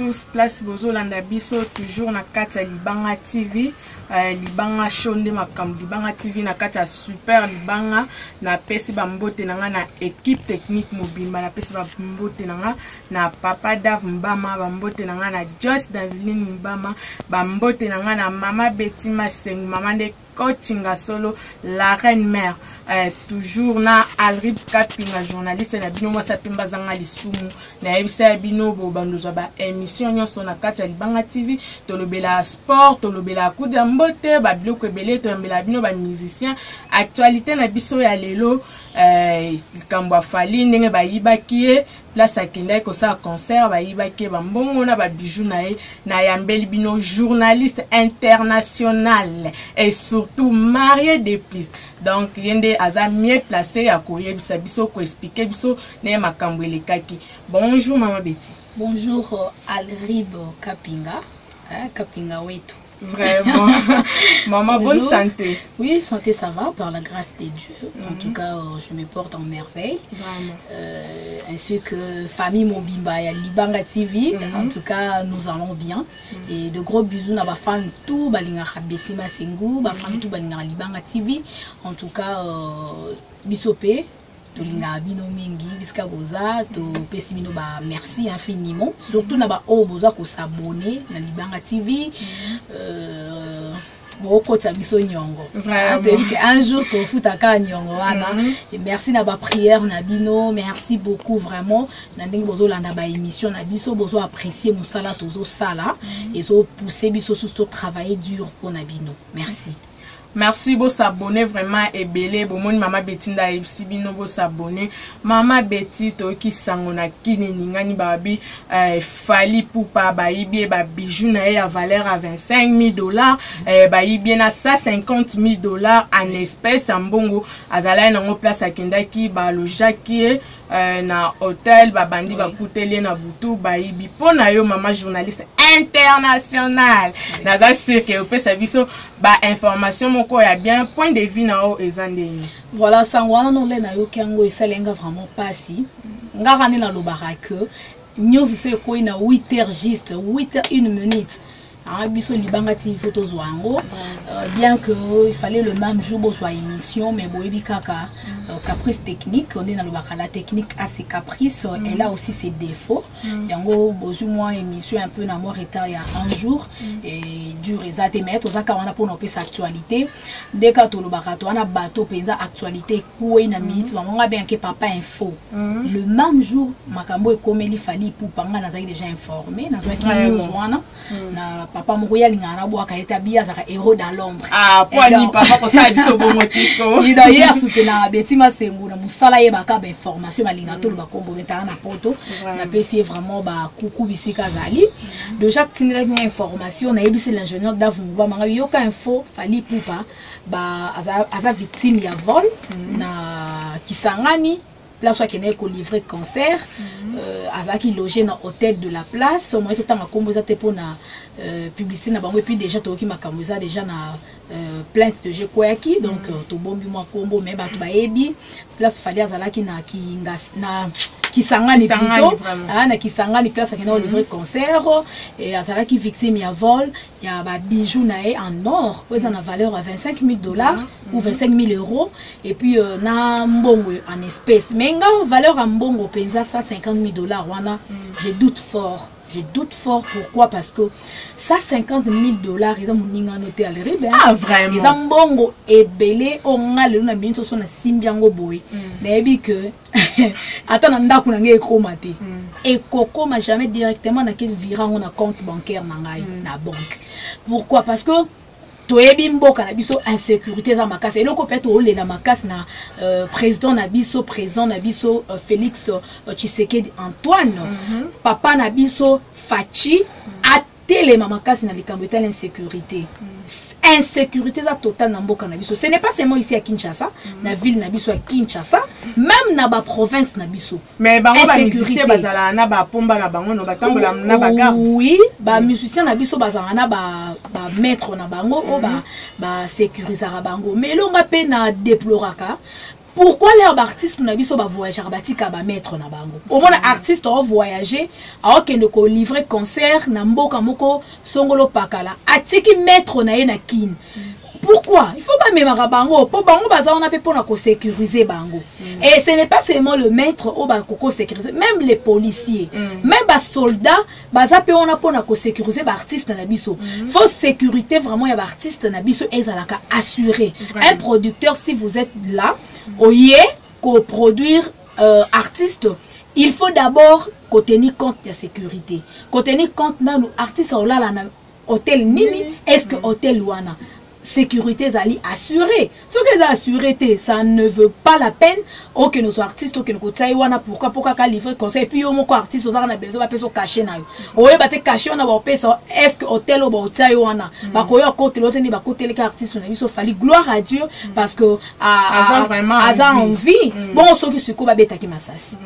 tous, place bozolanda biso toujours na kati ya Libanga TV. Libanga Shonde makam Libanga TV na kati ya super Libanga na pesi bambote nanga na équipe technique mobimba na pesi bambote nanga na Papa Dav Mbama bambote nanga na Joyce Daveline Mbama bambote nanga na Mama Betty Maseng Mama de Coachinga Solo la reine mère. Toujours na Alrib Kapinga journaliste na bino mwasa temba zanga lisumu na ebisa bino bo bandoza ba émission nyonso na kati ya Libanga TV tolobela sport tolobela kuda mbote ba biloko ebele tolobela bino ba musicien actualité na biso ya lelo likambo afali ndenge bayibaki place akenda ko sa concert bayibaki bambongo na ba bijoux na yambeli bino journaliste international et surtout marié de plus. Donc yende aza mieux placé à koyebisa biso ko expliquer biso na makambo elekaki. Bonjour Maman Betty. Bonjour Alrib Kapinga, Kapinga wetu. Vraiment. Maman, bonne santé. Oui, santé ça va par la grâce de Dieu. En tout cas, je me porte en merveille. Vraiment. Ainsi que famille Mobimba et Libanga TV. En tout cas, nous allons bien. Et de gros bisous à ma femme tout, balinga Betty Masengu, ma femme tout balinga Libanga TV. En tout cas, bisopé. Tolinga bino mingi biska boza to pesi bino ba merci infiniment surtout na ba o boza ko s'abonner na Libanga TV boko tabiso nyongo un jour to futaka nyongo wana et merci na ba prière na bino merci beaucoup vraiment na ndenge bozo landa ba émission na biso bozo apprécier musala tozo sala et so pousser biso sur travailler dur pour na bino merci. Merci pour s'abonner vraiment et belé bon mon Mama Betty nda ebisi bino bo s'abonner Mama Betty to ki sangona kini ngani babi fali poupa bayibi ba bijoux na ya valeur à $25,000 bayibi na $150,000 en espèces en bongo azala na ngo place akendaki ba lojaki na hôtel ba bandi ba kuteli na butu bayibi pona yo mama journaliste international naza sirke au pesa biso ba information moko ya bien point de vue na o ezandeni. Voilà sangwana no le na yo kiango esalenga vraiment pasi ngaka ni na lobaka que news c'est ko ina 8h juste 8h01 biso Libanga TV photos wango bien que il fallait le même jour bo soit émission mais boyebi kaka caprice technique on est dans le baka la technique a ses caprices elle a aussi ses défauts yango bozu moi émission un peu na moi retard il y a un jour et du rezate mettre za ka wana pour nos pesa actualité dès ka to le baka to na bateau penza actualité ko ina minute nga bien que papa info le même jour makambo e komeli fali pour panga na zaki déjà informé na zaki news wana na papa mokoya lingana bo akaetabia zaka héros dans l'ombre ni papa ko sa biso bo motiko il d'ailleurs soutenir Betty Masengu na musala ye baka ba information balinga to ba kombo betana na poto na pesi vraiment ba kuku bisika zali de chaque tinela ki information na yebisi l'ingénieur Davumba manga yoka info fali poupa ba aza victime ya vol na Kisangani place où il est livré cancer avec logé dans hôtel de la place au moins tout temps ma combo za te pour na publicité na bango et puis déjà to ki makambo za déjà na plainte de Jekoyaki donc to bombi moi combo mais ba to ba ebi place fali azalaki na kingas na Kisangani plutôt na Kisangani place qui est livré cancer et azalaki victime ya vol ya ba bijoux na en or ils en a valeur à $25,000 ou €25,000 et puis na mbongo en espèces mais valeur en bongo penza $150,000 wana je doute fort. Je doute fort pourquoi parce que $150,000 ils ont moninga noté à l'Iribé. Vraiment. Ils ont bongo et belé on a le na binso so na simbiango boy. Mais que attends ndako na nge komate. Et Coco m'a jamais directement na quel virant on a compte bancaire na ngai na banque. Pourquoi parce que toyebi mboka na biso insécurité za makasi eloko peut to le na makasi na président na biso Félix Tshisekedi Antoine papa na biso Fachi atele makasi na likambo ta l'insécurité insécurité za totale na mboka na biso ce n'est pas seulement ici à Kinshasa na ville na biso à Kinshasa même na ba province na biso mais bango ba musicien bazala na ba pomba na bango no batambola na ba garde oui ba musicien na biso bazala na ba maître na bango o ba sécurisera bango mais longa pe na déploraka pourquoi les artistes na biso ba voyager batika ba mettre na bango au moins artiste au voyager alors que ne ko livrer concert na mboka moko songolo pakala atiki mettre na ye na kin. Pourquoi? Il faut pas même bango pour bango baza on a pour na ko sécuriser bango. Et ce n'est pas seulement le maître au ba ko sécuriser, même les policiers, même les soldats baza pe on a pour na ko sécuriser ba artiste na biso. Faut sécurité vraiment ya ba artiste na biso ezalaka assuré. Un producteur si vous êtes là, oyé ko produire artiste, il faut d'abord qu'on tenir compte de la sécurité. Qu'on tenir compte na nous artiste au là na hôtel nini, est-ce que hôtel wana sécurité zali assurée. Ce que ça assuré, ça ne veut pas la peine. Ok, nous sommes artistes, ok, nous sommes pourquoi qu'à livrer conseil. Puis au moins artiste, on a besoin de cacher na yo. Oye bate cacher on a besoin. Est-ce que hôtel ou hôtel wana? Bah koyo côté l'autre ni bah côté les artistes on a vu so fali gloire à Dieu parce que à envie. Bon ceux qui se coupa beta qui massas.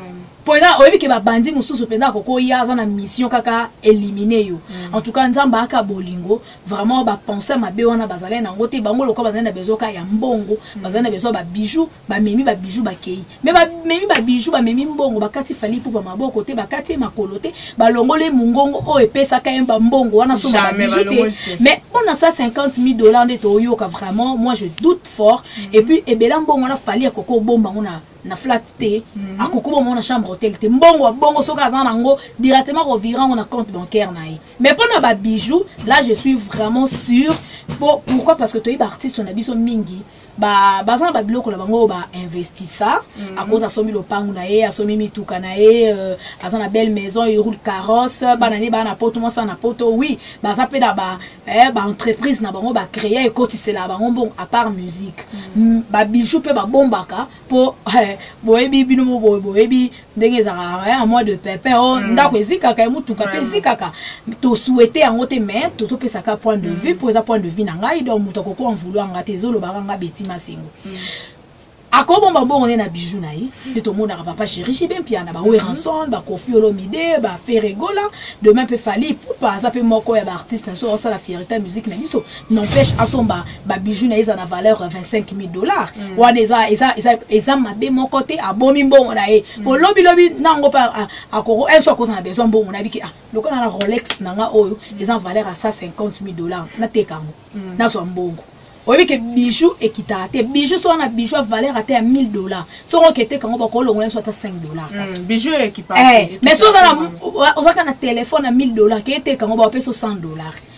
Pendant oyebi ke ba bandi mususu pendant koko ya za na mission kaka éliminer yo. En tout cas nzamba aka bolingo vraiment ba penser mabe wana bazale na ngote bango loko bazale na bezo ka ya mbongo bazale na bezo ba bijoux ba memi ba bijoux ba kei mais ba memi ba bijoux ba memi mbongo ba kati fali pour ba maboko te ba kati makolote ba longole mungongo o epesa ka yemba mbongo wana so ba bijoux mais on a ça $50,000 de toyo ka vraiment moi je doute fort et puis ebela mbongo na fali ya koko bomba ngona na flat te akoko mo na chambre hôtel te mbongo bongo soka za nango directement revirant on a compte bancaire na ye mais pour na ba bijoux là je suis vraiment sûr pourquoi parce que toi artiste on a biso mingi ba bazana ba biloko la bango ba investir ça à cause a somi lopangu na ye a somi mituka na ye azana belle maison il roule carrosse banani ba na poto mo ça na poto oui baza pe da ba entreprise na bango ba créer et cotiser la bango bon à part musique ba bijoux pe ba bombaka pour boyebi bino mo boyebi ndenge za un mois de pépin oh ndako ezikaka e mutuka pe ezikaka to souhaiter en haute mais to so pe saka point de vue pour ça point de vue na ngai donc mutako ko en vouloir ngate zolo baranga beti masengo akobo mbambo on est na bijou na yi de tout monde na papa chéri chez bien piana ba ranson ba Koffi Olomide ba Ferregola demain peut fali pour pas ça peut moko ya ba artiste so ça la fierté musique na biso n'empêche à son ba bijou na yi na valeur $25,000 wa eza mabe mon côté a bomi mbongo na ye pour lobi nango pa akoro elle soit cause na besoin mbongo na biki le ko na Rolex nanga oyo eza valeur à $150,000 na tekango na so mbongo. Oui, que bijoux et qui t'a été bijoux soit un bijou à valeur à $1,000. Soit on était quand on va coller on soit à $5. Bijoux et qui part. Mais soit dans un téléphone à $1,000 qui était quand on va payer $100.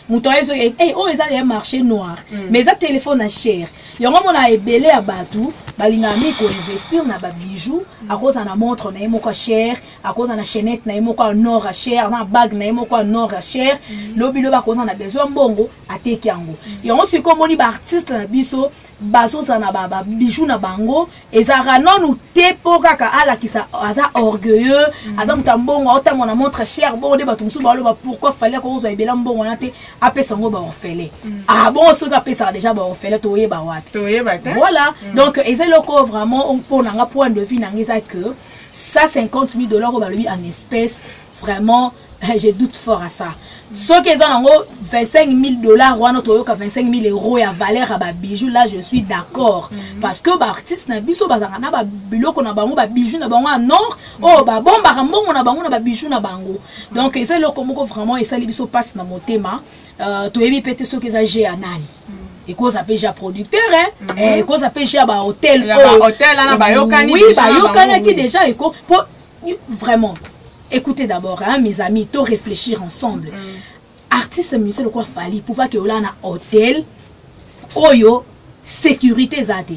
Moutoye so oh ils ont un marché noir. Mais ça téléphone à cher. Yongo mona ebele à batou, balinga mi ko investir na ba bijoux, à cause na montre na emoko cher, à cause na chaînette na emoko en or à cher, na bague na emoko en or à cher. Lobi loba cause na besoin mbongo ateki yango. Yongo si comme on ba artiste na biso bazo sana ba bijoux na bango ezara non ou te pokaka ala kisa aza orgueilleux aza mutambongo autant na montre cher bon de batumsu ba loba pourquoi fallait qu'on soit ebela mbongo na te apesa ngo ba orfele ah bon ce que pesa déjà ba orfele toye ba wapi voilà donc eza loko vraiment pour nanga point de vue nanga que ça $50,000 au ba lui en espèces vraiment je doute fort à ça. Ce qui est en gros $25,000 ou notre €25,000 à valeur à ba bijoux là je suis d'accord parce que ba artiste na biso bazanga na ba biloko na bango ba bijoux na bango en or oh ba bomba mbongo na bango na ba bijoux na bango donc c'est le komoko vraiment et ça biso passe na motema to yebi pété ce que ça j'ai anani et cause appelle déjà producteur hein et cause appelle déjà ba hôtel hôtel là ba yokani oui ba yokani qui déjà et pour vraiment écoutez d'abord, hein, mes amis, tout réfléchir ensemble. Artiste musicien, le quoi fallait pour pas que là na hôtel, oyo sécurité zate.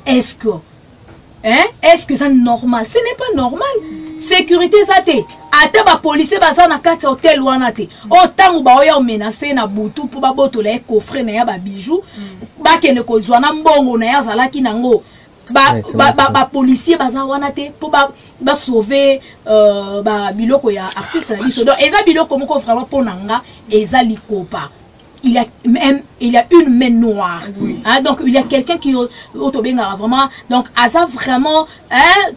Est-ce que c'est normal? Ce n'est pas normal. Sécurité zate. Ata ba policier baza na kati hôtel wana te. Autant ba oya menacer na butu pour ba botola coffre na ya ba bijoux, ba kene ko zwana mbongo na ya zalaki nango. Ba policier baza wana te pour ba sauver ba biloko ya artiste na biso donc eza biloko moko vraiment pour nanga eza likopa il y a une main noire. Hein, donc il y a quelqu'un qui autobenga vraiment donc asa vraiment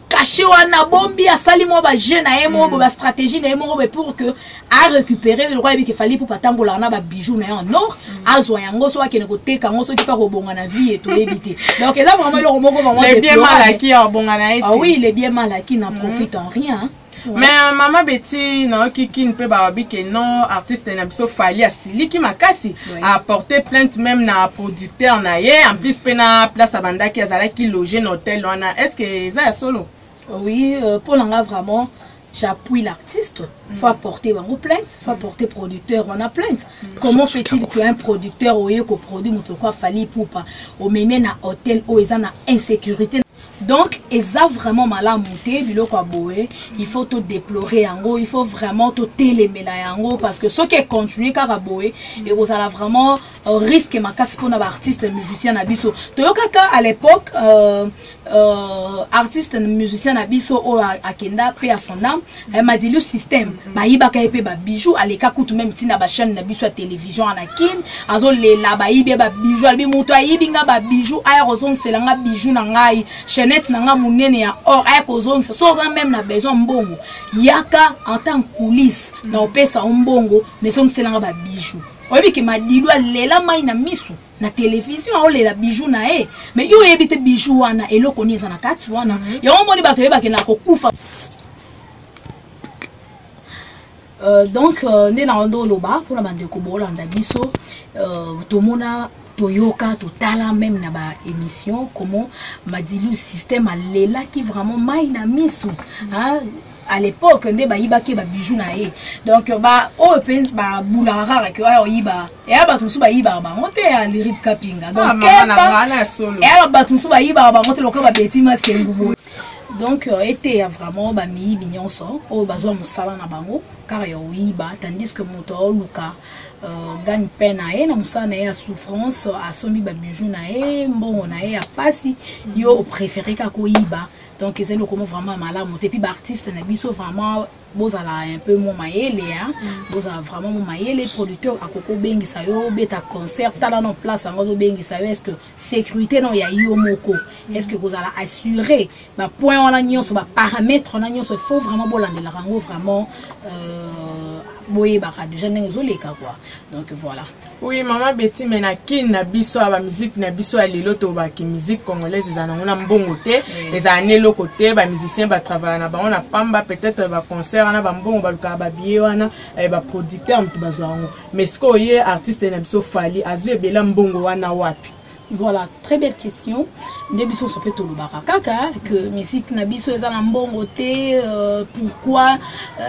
caché wana bombi asali mo ba jeune a mo ba stratégie na mo pour que a récupérer le roi qu'il fallait pour patambola na ba bijoux na en or azwa yango so akene ko teka ngo so ki pa ko bonga na vie et tout éviter. Donc là vraiment le moko vraiment les bien mal acquis en bonga na été. Ah oui, les bien mal acquis n'en profitent en rien. Ouais. Mais maman Betty non qui ne peut pas dire que non artiste na biso fali asili qui makasi a porté plainte même na producteur na ye en plus pena place abanda qui azala qui loger dans hôtel wana est-ce que ça solo? Oui, pour l'anga vraiment j'appuie l'artiste, faut apporter plainte, faut apporter producteur, on a plainte. Comment fait-il qu'un producteur ou un coproduit ou quoi fali pour pas au même na hôtel où ils ont insécurité? Donc, ils ont vraiment mal à monter, il faut tout déplorer en gros, il faut vraiment tout téléméler en gros, parce que ce qui est continué car à boé, et vous allez vraiment risquer ma casse pour un artiste musicien à biso. Toyokaka à l'époque, artiste musicien à biso ou à Kenda, paix à son âme, elle m'a dit le système, ma ibaka épée ba bijou, à l'écart tout même tina ba chaîne na biso à télévision en akin, azo les la ba ibe ba bijou, albi muto ibinga ba bijou, aérozone c'est la bijou nangai. Net nanga munene ya or ay kozongisa so za même na besoin mbongo yaka en tant que coulisse na opesa mbongo mais so nselanga ba bijou oyebi ke madilu alela mai na misu na télévision olela bijou na e mais yo yebite bijou wana eloko ni za na kati wana yo moni bato yeba ke na kokufa. Donc né na ndo loba pour la bande ko bolanda biso tomona Toyoka totala même na ba émission comment madilu système alela qui vraiment mai na misu hein à l'époque ndé ba yibaki ba bijou na e donc ba o pense ba bulara ke wa yiba et ba tout ba yiba ba monte à lyric kapinga donc et ba tout ba yiba ba monte loka ba betima sengubo donc était vraiment ba mi binyonso o bazwa musala na bango car yo yiba tandis que moto luka gagne peine na ye na musala na ye souffrance a sombi ba bijou na ye mbongo na ye a pasi yo préféré ka ko yiba. Donc c'est le comment vraiment malade monter puis artiste na biso vraiment bozala un peu mon maïele hein bozala vraiment mon maïele producteur à koko bengi sa yo beta concert tala non place ngo bengi sa yo est-ce que sécurité non ya yo moko est-ce que bozala assurer ba point on a nyonso ba paramètres on a nyonso faut vraiment bolandela rango vraiment boye ba déjà ngezoleka quoi donc voilà. Oui, maman Betty, mais na qui na biso à la musique, na biso à l'éloto ba qui musique congolaise, ils en ont un bon côté, les années le côté, ba musicien ba travailler na ba on a pamba peut-être ba concert na ba bon ba luka ba billet wana ba producteur mtu bazwango. Mais ce qu'on y artiste na biso fali azu bela mbongo wana wapi? Voilà, très belle question. Nebiso so peto lo barakaka que musique na biso ezala mbongo te pourquoi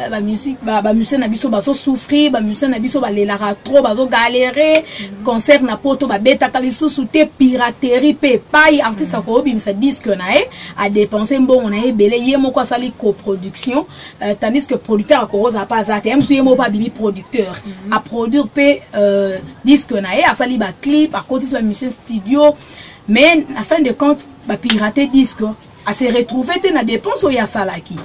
ba musique ba musicien na biso baso souffrir ba musicien na biso ba lelara trop baso galérer concert na poto ba beta kalisusu te piraterie pe pai artiste ko bimisa disque na e a dépenser mbongo na e belé ye moko sali coproduction tandis que producteur ko rosa pas za te même si ye moko pas bibi producteur a produire pe disque na e a sali ba clip a côté ba musicien studio. Mais à fin de compte, bah pirater disque, à se retrouver dans la dépense au yasalaki.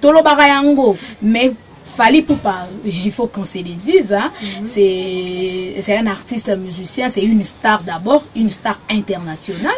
Tolo barayango, mais fallait pour pas, il faut qu'on se le dise, hein, c'est un artiste musicien, c'est une star d'abord, une star internationale.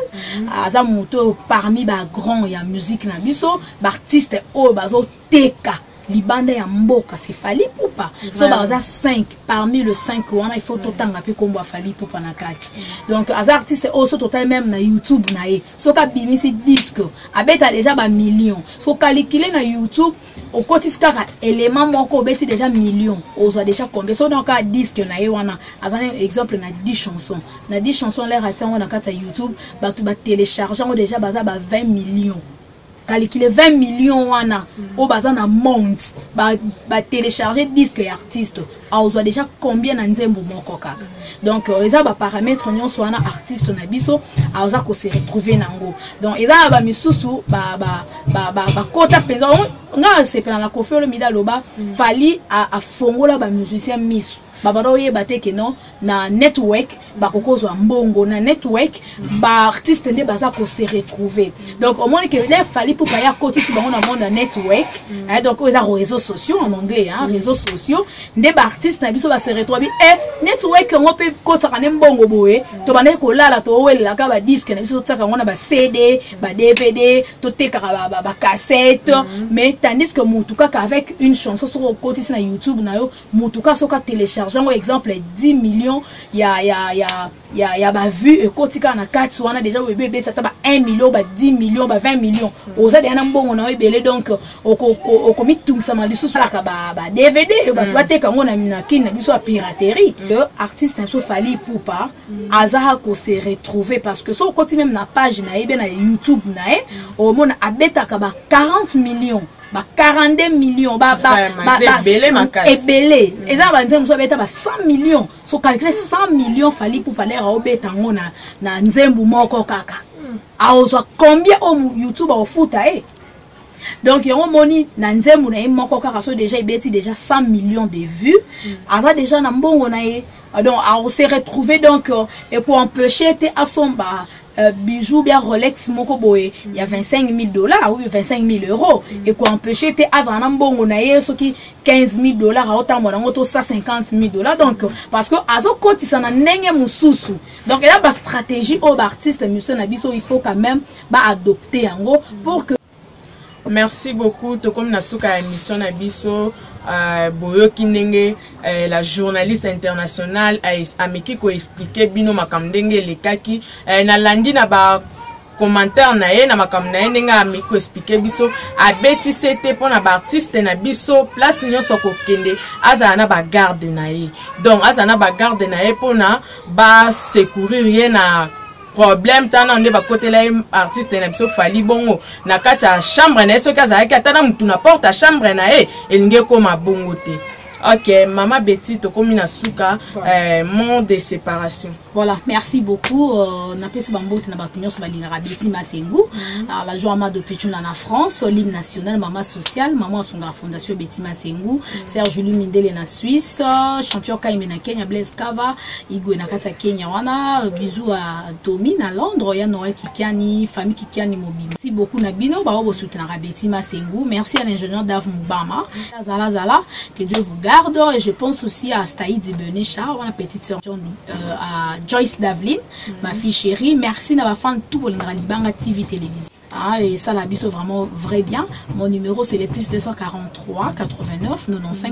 Azamuto parmi bah grands ya musique na biso, artiste au bazo teka. Libanda ya mboka c'est fali poupa so baza 5 parmi le 5 wana il faut tout temps ngapi kombo fali poupa na kati donc az artiste aussi total même na YouTube na e so ka bimisi disque abeta déjà ba millions so calculer na YouTube au kotiska élément moko beti déjà millions ozo déjà combien so donc a disque na e wana azana exemple na 10 chansons na 10 chansons les ratango na kati YouTube ba tu ba télécharger déjà baza ba 20 millions calculer 20 millions wana au bazan na monde ba télécharger disque et artiste a déjà combien na nzembo moko kaka donc eza ba paramètres nyonso wana artiste na biso a oza ko se retrouver nango donc eza ba misusu ba kota penza nga se pena la kofelo mida loba fali a fongola ba musicien misu babanda oyeba te ke non na network bakokozwa mbongo na network ba artiste nde baza ko se retrouver donc au moins que les fallait pour ya côté si bango na monde na network donc aux réseaux sociaux en anglais hein réseaux sociaux nde ba artiste na biso ba se retrouver network on peut kota kana mbongo boye to bana ko lala to welela ka ba disque na biso tsaka ngona ba CD ba DVD to teka ba cassette mais tandis que mutuka avec une chanson sur côté na YouTube na yo mutuka soka télécharger un exemple 10 millions ya ba vu et kotika na 4 wana déjà bébé ça ba 1 million ba 10 millions ba 20 millions oza de na mbongo na ebele donc oko mitungisa malisu sala ka ba DVD ba twateka ngona na kina biso a piraterie le artiste un so fali poupa azara ko se retrouver parce que so koti même na page na ebe na YouTube na au mona abeta ka ba 40 millions ba 42 millions ebele eza ba nzembo so beta ba 100 millions so calculer 100 millions fali poupa lera obeta ngona na nzembo moko kaka aozwa combien au YouTube au foot donc yon moni na nzembo na moko kaka so déjà ibeti déjà 100 millions de vues ava déjà na mbongo na donc on s'est retrouvé donc et pour empêcher te asomba bijoux bien Rolex moko boye il y a 25 000 dollars ou 25 000 euros et quoi empêcher te azana mbongo na ye soki 15 000 dollars à autant mon auto 150 000 dollars donc parce que azo koti sana nenge mususu donc il y a ba stratégie au artiste musicien na biso il faut quand même ba adopter yango pour que merci beaucoup to comme na suka émission na biso boyoki ndenge la journaliste internationale ameki ko expliquer bino makamdenge lekaki na landi na ba commentaire na ye na makamna na ye ndenge ameki ko expliquer biso abeti c'était pour na ba artiste na biso place nyonso ko kende azana na ba garde na ye donc azana ba garde na ye pona ba secourir ye na problème tana nde ba côté la artiste na biso fali bongo na kati ya chambre na eso kaza ka tana mutu na porte ya chambre na e elinge koma bongo te. Ok, Maman Betty, tu comme une souka, monde de séparation. Voilà, merci beaucoup. Na pesi bambo na batunyo so balingara Betty Masengu. Alors la joie de Pichuna na France, l'hymne national, maman sociale, maman songa fondation Betty Masengu, Serge Julie Mindele na Suisse, champion Kaime na Kenya, Blaise Kava, Igwe na kata Kenya wana, bisous à Tommy na Londres, ya Noël Kikiani, famille Kikiani mobile. Merci beaucoup na bino ba obo soutenara Betty Masengu. Merci à l'ingénieur Dave Mubama. Zala, que Dieu vous garde. Et je pense aussi à Staïd Benecha, ma petite sœur à Joyce Davlin, ma fille chérie. Merci d'avoir fait tout pour l'Ingralibanga TV télévision. Ah, et ça, la biso vraiment vrai bien. Mon numéro, c'est le +243 89 95.